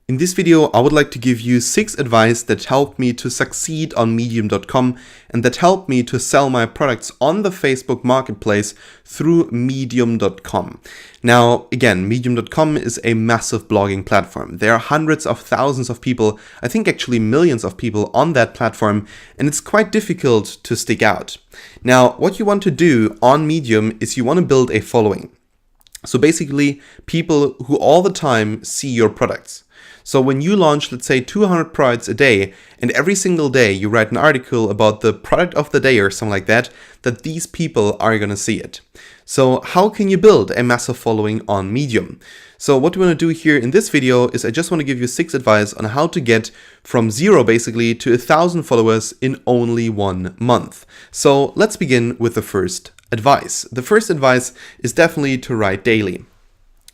In this video, I would like to give you 6 advice that helped me to succeed on Medium.com and that helped me to sell my products on the Facebook Marketplace through Medium.com. Now, again, Medium.com is a massive blogging platform. There are hundreds of thousands of people, I think actually millions of people on that platform, and it's quite difficult to stick out. Now, what you want to do on Medium is you want to build a following. So basically, people who all the time see your products. So when you launch, let's say 200 products a day, and every single day you write an article about the product of the day or something like that, that these people are going to see it. So how can you build a massive following on Medium? So what we want to do here in this video is I just want to give you 6 advice on how to get from 0 basically to 1,000 followers in only 1 month. So let's begin with the first advice. The first advice is definitely to write daily.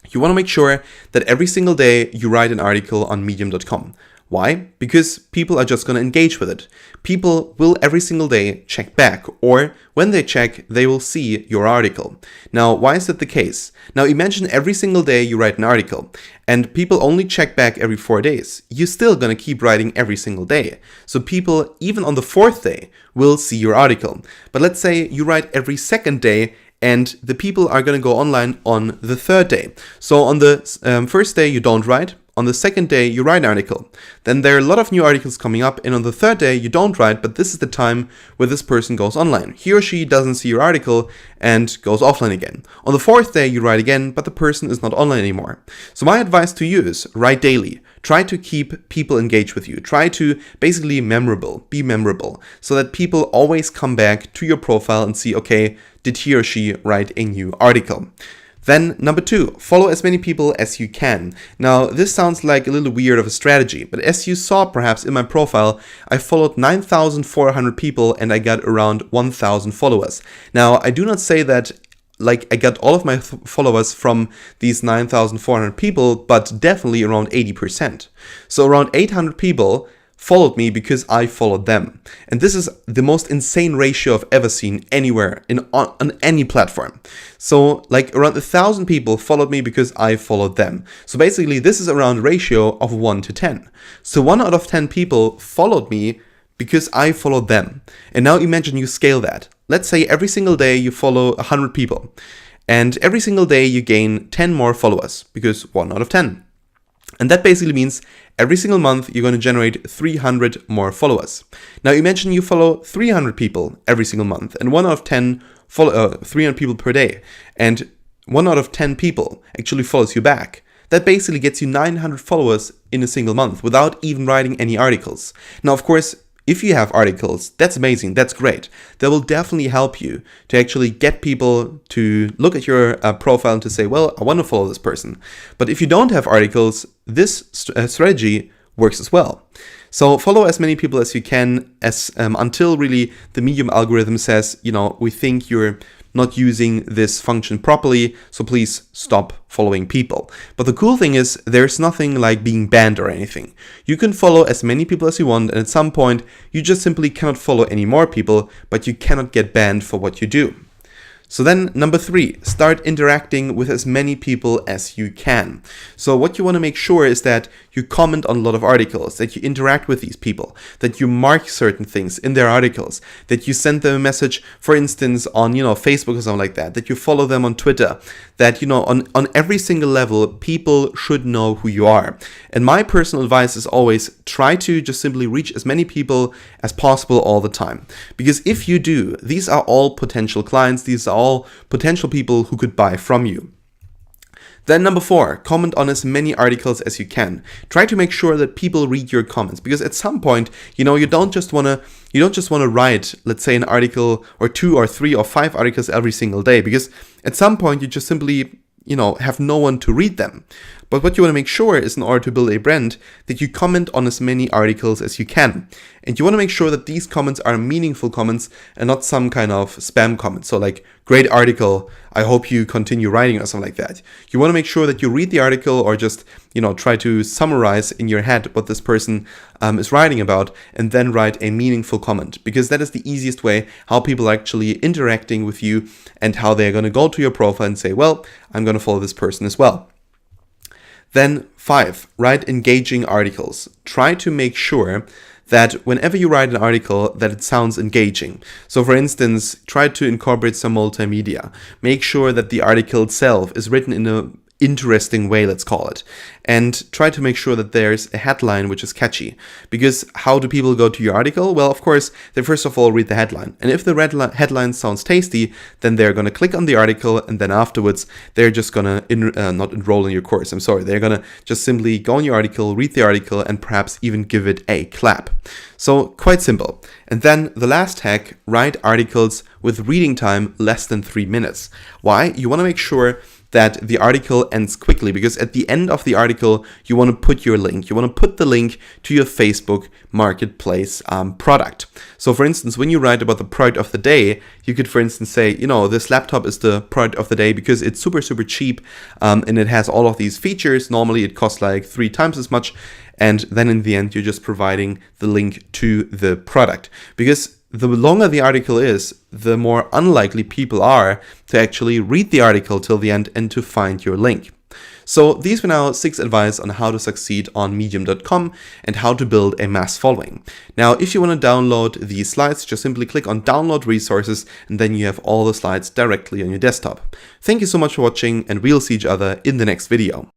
You want to make sure that every single day you write an article on Medium.com. Why? Because people are just going to engage with it. People will every single day check back, or when they check, they will see your article. Now, why is that the case? Now, imagine every single day you write an article and people only check back every 4 days. You're still going to keep writing every single day. So people, even on the 4th day, will see your article. But let's say you write every 2nd day and the people are going to go online on the 3rd day. So on the first day you don't write, on the 2nd day you write an article. Then there are a lot of new articles coming up, and on the 3rd day you don't write, but this is the time where this person goes online. He or she doesn't see your article and goes offline again. On the 4th day you write again, but the person is not online anymore. So my advice to you is write daily. Try to keep people engaged with you. Try to basically be memorable, so that people always come back to your profile and see, okay, did he or she write a new article? Then number 2, follow as many people as you can. Now, this sounds like a little weird of a strategy, but as you saw perhaps in my profile, I followed 9,400 people and I got around 1,000 followers. Now, I do not say that like I got all of my followers from these 9,400 people, but definitely around 80%. So around 800 people followed me because I followed them. And this is the most insane ratio I've ever seen anywhere on any platform. So like around 1,000 people followed me because I followed them. So basically this is around a ratio of 1 to 10. So 1 out of 10 people followed me because I followed them. And now imagine you scale that. Let's say every single day you follow 100 people. And every single day you gain 10 more followers because 1 out of 10. And that basically means every single month you're going to generate 300 more followers. Now imagine you follow 300 people every single month and 1 out of 10 follow 300 people per day. And 1 out of 10 people actually follows you back. That basically gets you 900 followers in a single month without even writing any articles. Now, of course, if you have articles, that's amazing, that's great. That will definitely help you to actually get people to look at your profile and to say, well, I want to follow this person. But if you don't have articles, this strategy works as well. So follow as many people as you can until really the Medium algorithm says, we think you're not using this function properly, so please stop following people. But the cool thing is there's nothing like being banned or anything. You can follow as many people as you want, and at some point you just simply cannot follow any more people, but you cannot get banned for what you do. So then number 3, start interacting with as many people as you can. So what you want to make sure is that you comment on a lot of articles, that you interact with these people, that you mark certain things in their articles, that you send them a message, for instance, on Facebook or something like that, that you follow them on Twitter, that on every single level, people should know who you are. And my personal advice is always try to just simply reach as many people as possible all the time. Because if you do, these are all potential clients, these are all potential people who could buy from you. Then number 4, comment on as many articles as you can. Try to make sure that people read your comments, because at some point, you don't just want to write, let's say, an article or 2 or 3 or 5 articles every single day, because at some point you just simply have no one to read them. But what you want to make sure is, in order to build a brand, that you comment on as many articles as you can. And you want to make sure that these comments are meaningful comments and not some kind of spam comments. So like, great article, I hope you continue writing, or something like that. You want to make sure that you read the article, or just, try to summarize in your head what this person is writing about, and then write a meaningful comment, because that is the easiest way how people are actually interacting with you and how they're going to go to your profile and say, well, I'm going to follow this person as well. Then 5, write engaging articles. Try to make sure that whenever you write an article that it sounds engaging. So for instance, try to incorporate some multimedia. Make sure that the article itself is written in a interesting way, let's call it, and try to make sure that there's a headline which is catchy. Because how do people go to your article? Well, of course, they first of all read the headline, and if the headline sounds tasty, then they're going to click on the article, and then afterwards they're just going to not enroll in your course, they're going to just simply go on your article, read the article, and perhaps even give it a clap. So quite simple. And then the last hack, write articles with reading time less than 3 minutes. Why? You want to make sure that the article ends quickly, because at the end of the article, you want to put your link. You want to put the link to your Facebook Marketplace product. So for instance, when you write about the product of the day, you could, for instance, say, this laptop is the product of the day because it's super, super cheap and it has all of these features. Normally it costs like 3 times as much. And then in the end, you're just providing the link to the product. Because the longer the article is, the more unlikely people are to actually read the article till the end and to find your link. So these were now 6 advice on how to succeed on Medium.com and how to build a mass following. Now, if you want to download these slides, just simply click on download resources and then you have all the slides directly on your desktop. Thank you so much for watching, and we'll see each other in the next video.